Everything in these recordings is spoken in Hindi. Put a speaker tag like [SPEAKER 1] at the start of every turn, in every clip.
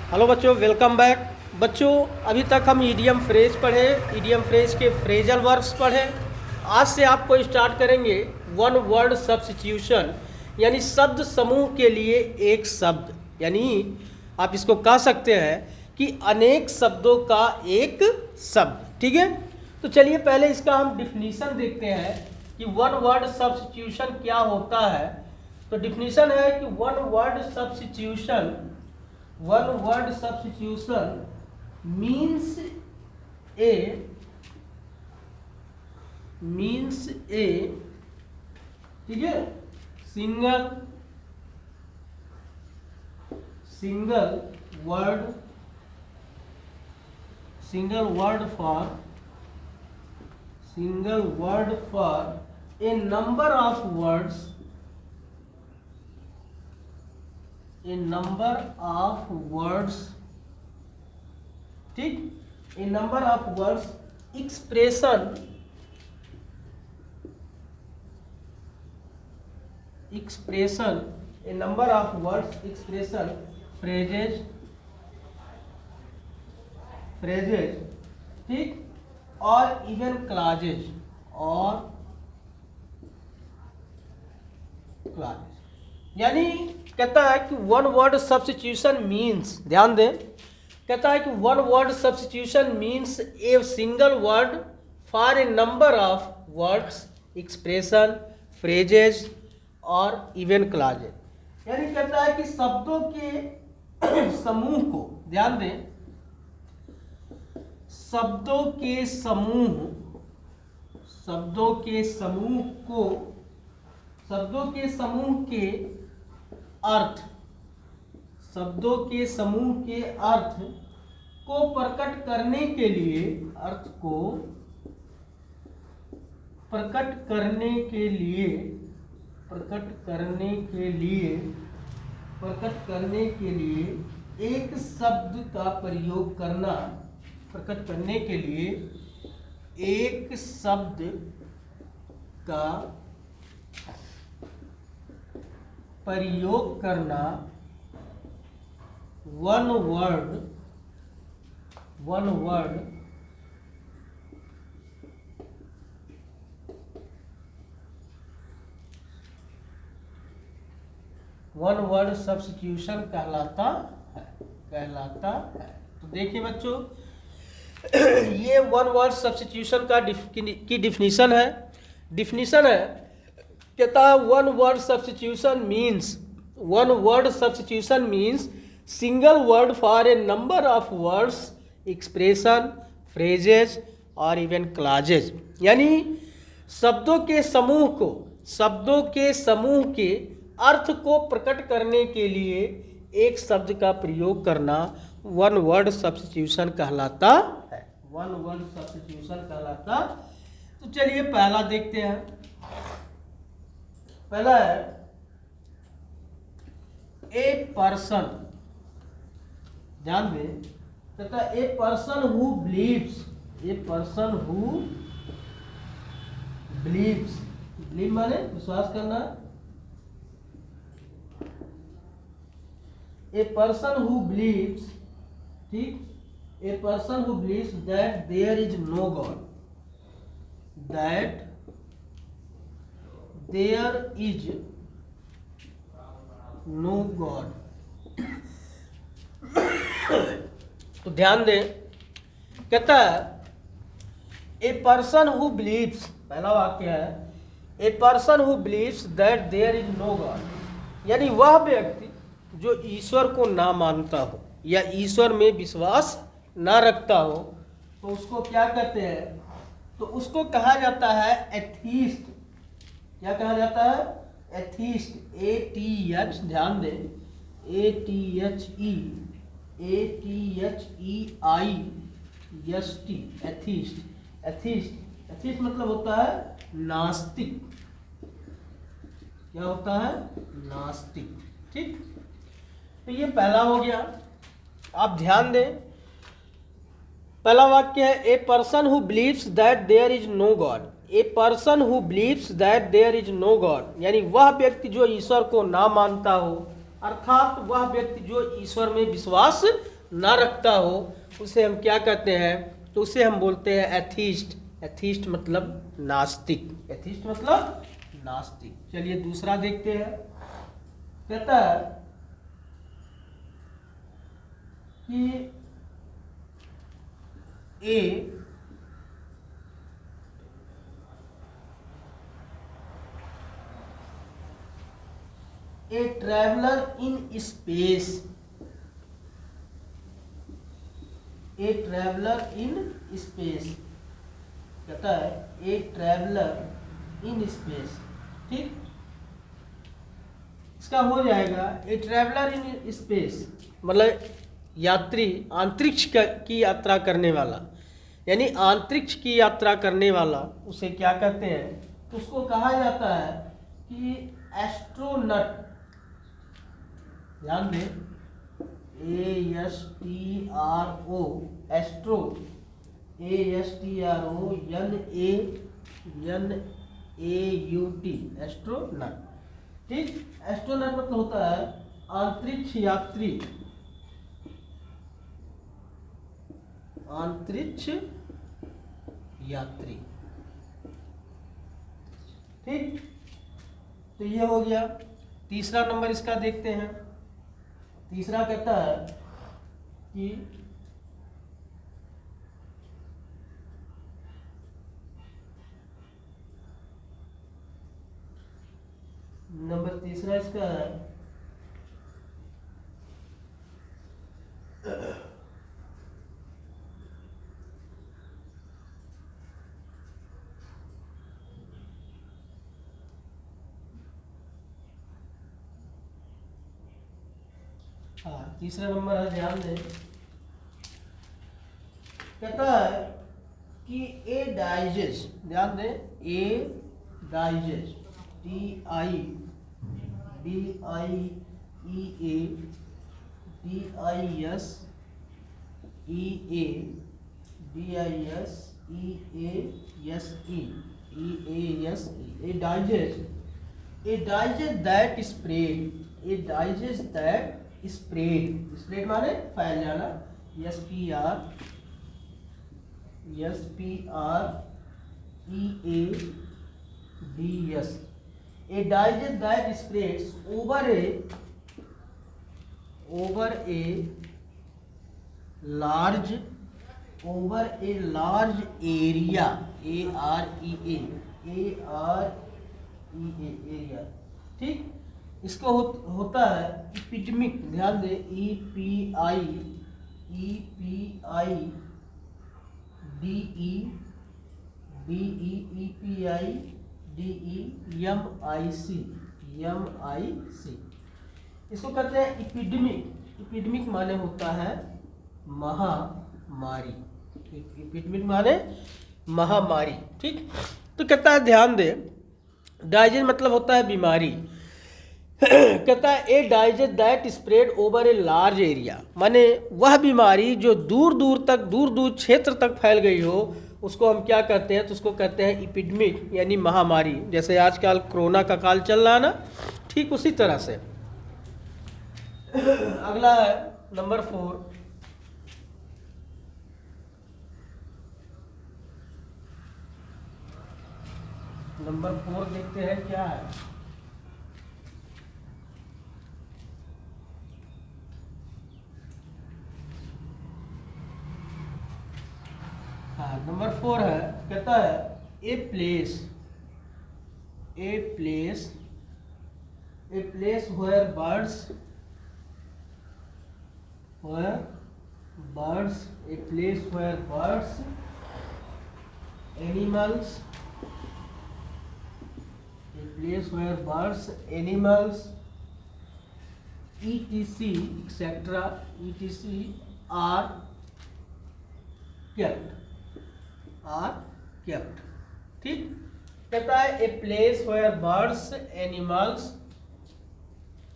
[SPEAKER 1] हेलो बच्चों, वेलकम बैक। बच्चों, अभी तक हम ईडियम फ्रेज पढ़े, ईडियम फ्रेज के फ्रेजल वर्ब्स पढ़े। आज से आपको स्टार्ट करेंगे वन वर्ड सब्स्टिट्यूशन, यानी शब्द समूह के लिए एक शब्द। यानी आप इसको कह सकते हैं कि अनेक शब्दों का एक शब्द। ठीक है, तो चलिए पहले इसका हम डिफिनीशन देखते हैं कि वन वर्ड सब्स्टिट्यूशन क्या होता है। तो डिफिनीशन है कि one word substitution means a ठीक है single word for a number of words ठीक, a number of words expression a number of words expression phrases ठीक, और इवन क्लाजेज यानी कहता है कि वन वर्ड सब्स्टिट्यूशन मीन्स, ध्यान दें, कहता है कि one word substitution means a single word for a number of words expression phrases और इवन क्लाजेज। यानी कहता है कि शब्दों के समूह को, ध्यान दें, शब्दों के समूह के अर्थ को प्रकट करने के लिए एक शब्द का प्रयोग करना, वन वर्ड सब्स्टिट्यूशन कहलाता है। तो देखिए बच्चों, ये वन वर्ड सब्स्टिट्यूशन की डिफिनीशन है। कहता है one word substitution means single word for a number of words expression phrases और इवन क्लाजेज। यानी शब्दों के समूह के अर्थ को प्रकट करने के लिए एक शब्द का प्रयोग करना वन वर्ड सब्स्टिट्यूशन कहलाता है। तो चलिए पहला देखते हैं। पहला है ए पर्सन, ध्यान दें, कहता है a person who believes, believe माने विश्वास करना। ए पर्सन हु बिलीव्स, ठीक, a person who believes that there is no God, तो ध्यान दें, कहता है ए पर्सन हु बिलीव्स, पहला वाक्य है a person who believes that there is no God, यानी वह व्यक्ति जो ईश्वर को ना मानता हो या ईश्वर में विश्वास ना रखता हो, तो उसको क्या कहते हैं? तो उसको कहा जाता है एथीस्ट। क्या कहा जाता है? एथीस्ट, ATH, ध्यान दें, ATHEIST, एथीस्ट मतलब होता है नास्तिक। क्या होता है? नास्तिक। ठीक, तो ये पहला हो गया। आप ध्यान दें, पहला वाक्य है a person who believes that there is no God. A person who believes that there is no God, यानी वह व्यक्ति जो ईश्वर को ना मानता हो, अर्थात वह व्यक्ति जो ईश्वर में विश्वास ना रखता हो उसे हम क्या कहते हैं? तो उसे हम बोलते हैं एथीस्ट। एथीस्ट मतलब नास्तिक। एथीस्ट मतलब नास्तिक। चलिए दूसरा देखते हैं। कहता है कि ए traveller in space, A traveller in space, कहता है ए ट्रैवलर इन स्पेस। ठीक, इसका हो जाएगा ए ट्रैवलर इन स्पेस मतलब यात्री, अंतरिक्ष की यात्रा करने वाला, यानी अंतरिक्ष की यात्रा करने वाला उसे क्या कहते हैं? तो उसको कहा जाता है कि एस्ट्रोनट। ध्यान दें, ASTRO, एस्ट्रो, ASTRONAUT, एस्ट्रोनट। ठीक, एस्ट्रोनट मतलब होता है अंतरिक्ष यात्री, अंतरिक्ष यात्री। ठीक, तो ये हो गया। तीसरा नंबर इसका देखते हैं। तीसरा कहता है कि नंबर तीसरा इसका है तीसरा नंबर है, ध्यान दें। कहता है कि ए डाइजेस्ट, ध्यान दें, ए digest, DIGEST, a digest that spread, a digest that spread माने फैल जाना, SPREADS, a digest that spreads over a large area, area। ठीक, इसको होता है इपिडेमिक। ध्यान दे, EPIDEMIC। इसको कहते हैं इपिडेमिक। इपिडेमिक माने होता है महामारी। इपिडेमिक माने महामारी। ठीक, तो कहता है ध्यान दे, डाइजेस्ट मतलब होता है बीमारी। कहता है a digest that spread over a large area, माने वह बीमारी जो दूर दूर क्षेत्र तक फैल गई हो, उसको हम क्या कहते हैं? तो उसको कहते हैं इपिडेमिक, यानी महामारी। जैसे आजकल कोरोना का काल चल रहा है ना, ठीक उसी तरह से। अगला है नंबर 4। नंबर 4 देखते हैं क्या है। नंबर 4 है, कहता है a place where birds, a place where birds, animals, etc. are kept। ठीक, कहता है a place where birds, animals,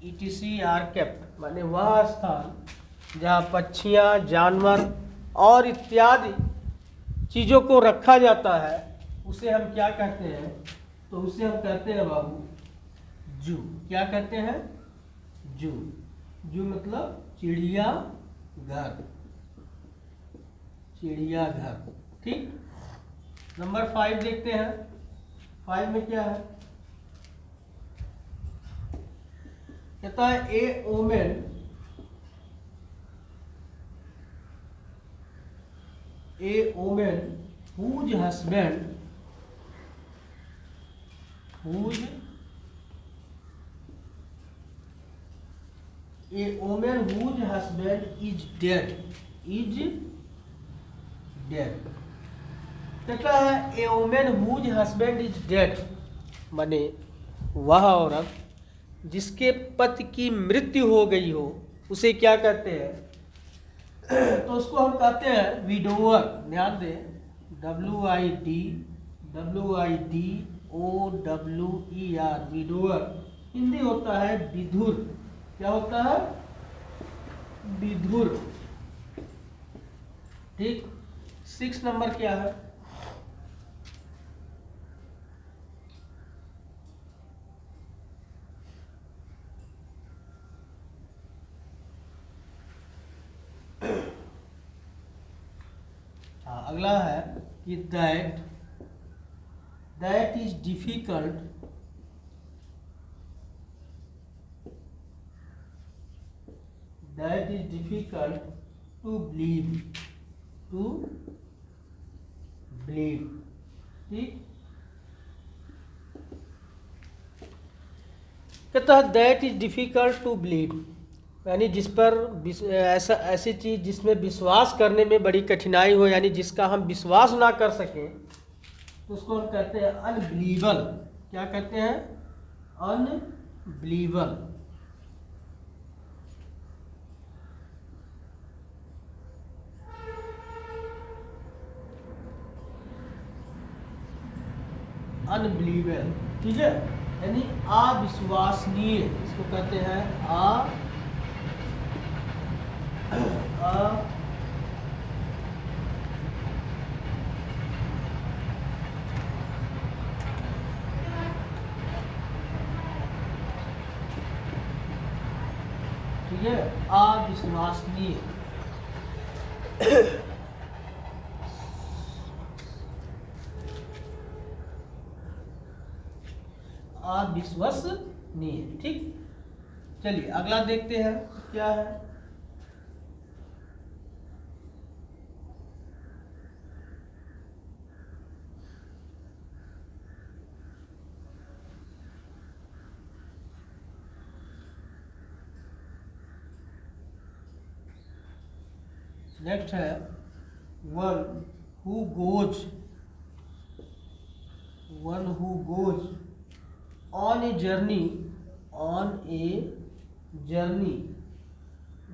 [SPEAKER 1] etc. Are kept, माने वह स्थान जहाँ पक्षियाँ, जानवर और इत्यादि चीज़ों को रखा जाता है, उसे हम क्या कहते हैं? तो उसे हम कहते हैं बाबू जू। क्या कहते हैं? जू। जू मतलब चिड़िया घर, चिड़ियाघर। ठीक, नंबर 5 देखते हैं। 5 में क्या है, कहता है a women whose husband is dead कहता है a women whose husband is dead, माने वह औरत जिसके पति की मृत्यु हो गई हो उसे क्या कहते हैं, तो उसको हम कहते हैं विडोवर। ध्यान दें, WIDOWER, विडोवर। हिंदी होता है विधुर। क्या होता है, विधुर। ठीक, 6 नंबर क्या है, अगला है कि that is difficult to believe ठीक, कहता है that is difficult to believe, यानी जिस पर ऐसी चीज़ जिसमें विश्वास करने में बड़ी कठिनाई हो, यानी जिसका हम विश्वास ना कर सकें, तो उसको हम कहते हैं अनबिलीवेबल। क्या कहते हैं, अनबिलीवेबल। अनबिलीवेबल, ठीक है, यानी अविश्वसनीय, इसको कहते हैं ठीक है, अविश्वसनीय। अविश्वसनीय। ठीक, चलिए अगला देखते हैं क्या है। नेक्स्ट है one who goes on a journey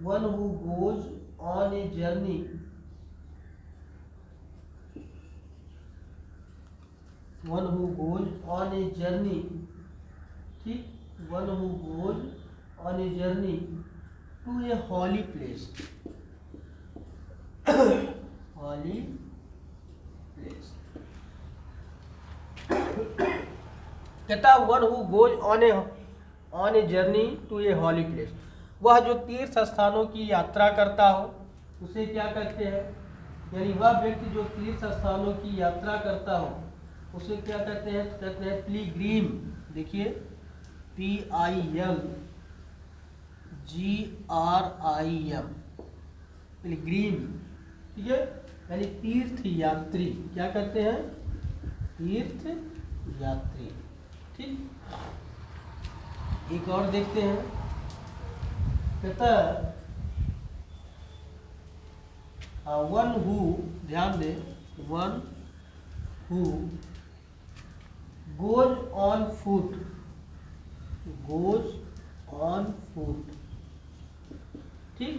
[SPEAKER 1] one who goes on a journey ठीक, one who goes on a journey to a holy place कहता one who goes on a journey to a holy place, वह जो तीर्थ स्थानों की यात्रा करता हो उसे क्या कहते हैं, यानी वह व्यक्ति जो तीर्थ स्थानों की यात्रा करता हो उसे क्या कहते हैं, पिलग्रिम। देखिए PILGRIM, पिलग्रिम, ठीक है, यानी तीर्थ यात्री। क्या कहते हैं, तीर्थ यात्री। ठीक, एक और देखते हैं, कहता वन हु, ध्यान दे, one who goes on foot ठीक,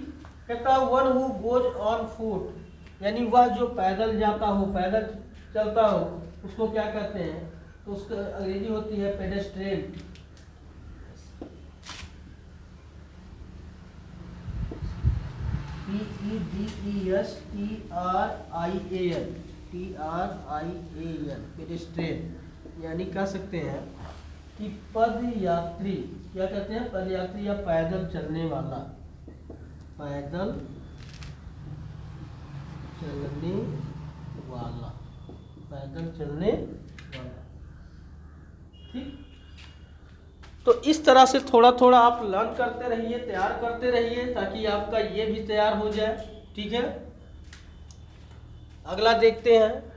[SPEAKER 1] कहता one who goes on foot, यानी वह जो पैदल जाता हो, पैदल चलता हो, उसको क्या कहते हैं, तो उसका अंग्रेजी होती है पेडेस्ट्रियन। PEDESTRIAN, पेडेस्ट्रियन, यानी कह सकते हैं कि पदयात्री। क्या कहते हैं, पदयात्री या पैदल चलने वाला, पैदल चलने वाला, पैदल चलने वाला। ठीक, तो इस तरह से थोड़ा थोड़ा आप लर्न करते रहिए, तैयार करते रहिए, ताकि आपका ये भी तैयार हो जाए। ठीक है, अगला देखते हैं।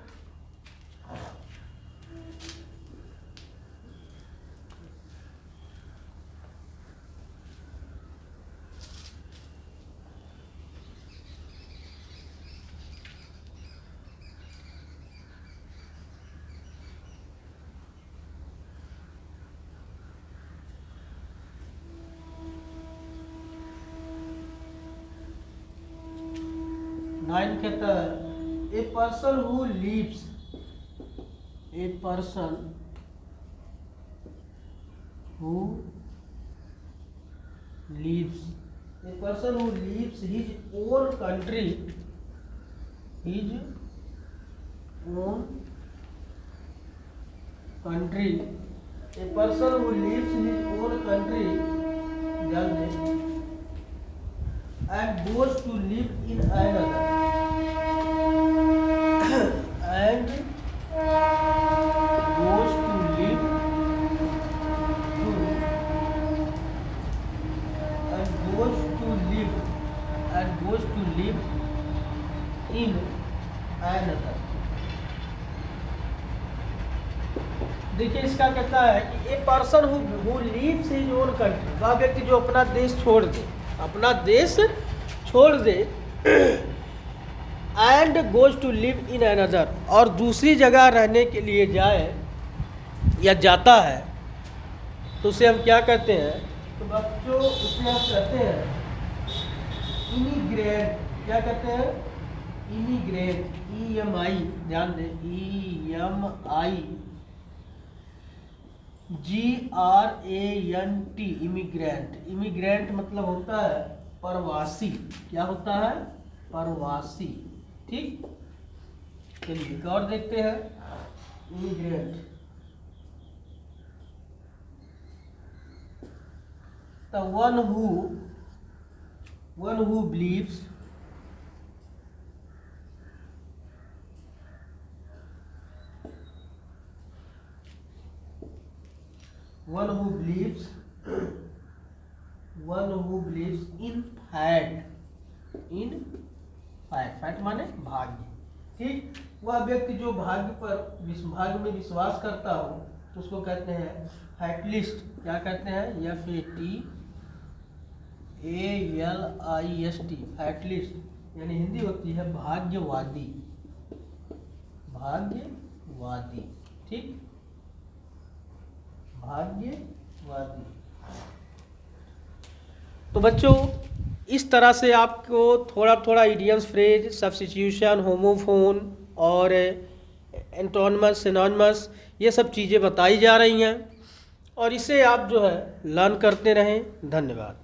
[SPEAKER 1] नाइन कहता है a person who leaves, A person who leaves, A person who leaves his own country, his own country, A person who leaves his own country and goes to live in another and goes to live in another। देखिए इसका कहता है कि ए person who leaves his own country, वह व्यक्ति जो अपना देश छोड़ दे, अपना देश छोड़ दे, and goes to live in another, और दूसरी जगह रहने के लिए जाए या जाता है, तो उसे हम क्या कहते हैं? तो बच्चों उसे हम कहते हैं इमिग्रेंट। क्या कहते हैं? इमिग्रेंट, EMI, ध्यान दें, EMI GRANT, इमिग्रेंट। इमिग्रेंट मतलब होता है प्रवासी। क्या होता है? प्रवासी। ठीक, चलिए एक और देखते हैं। Immigrant, the one who believes in fat माने भाग्य। ठीक, वह व्यक्ति जो भाग्य में विश्वास करता हो, उसको कहते हैं फैटलिस्ट। क्या कहते हैं? FATALIST, फैटलिस्ट, यानी हिंदी होती है भाग्यवादी। भाग्यवादी, ठीक, भाग्यवादी। तो बच्चों इस तरह से आपको थोड़ा थोड़ा इडियम्स, फ्रेज, सब्स्टिट्यूशन, होमोफोन और एंटोनिमस, सिनोनिमस, ये सब चीज़ें बताई जा रही हैं, और इसे आप जो है लर्न करते रहें। धन्यवाद।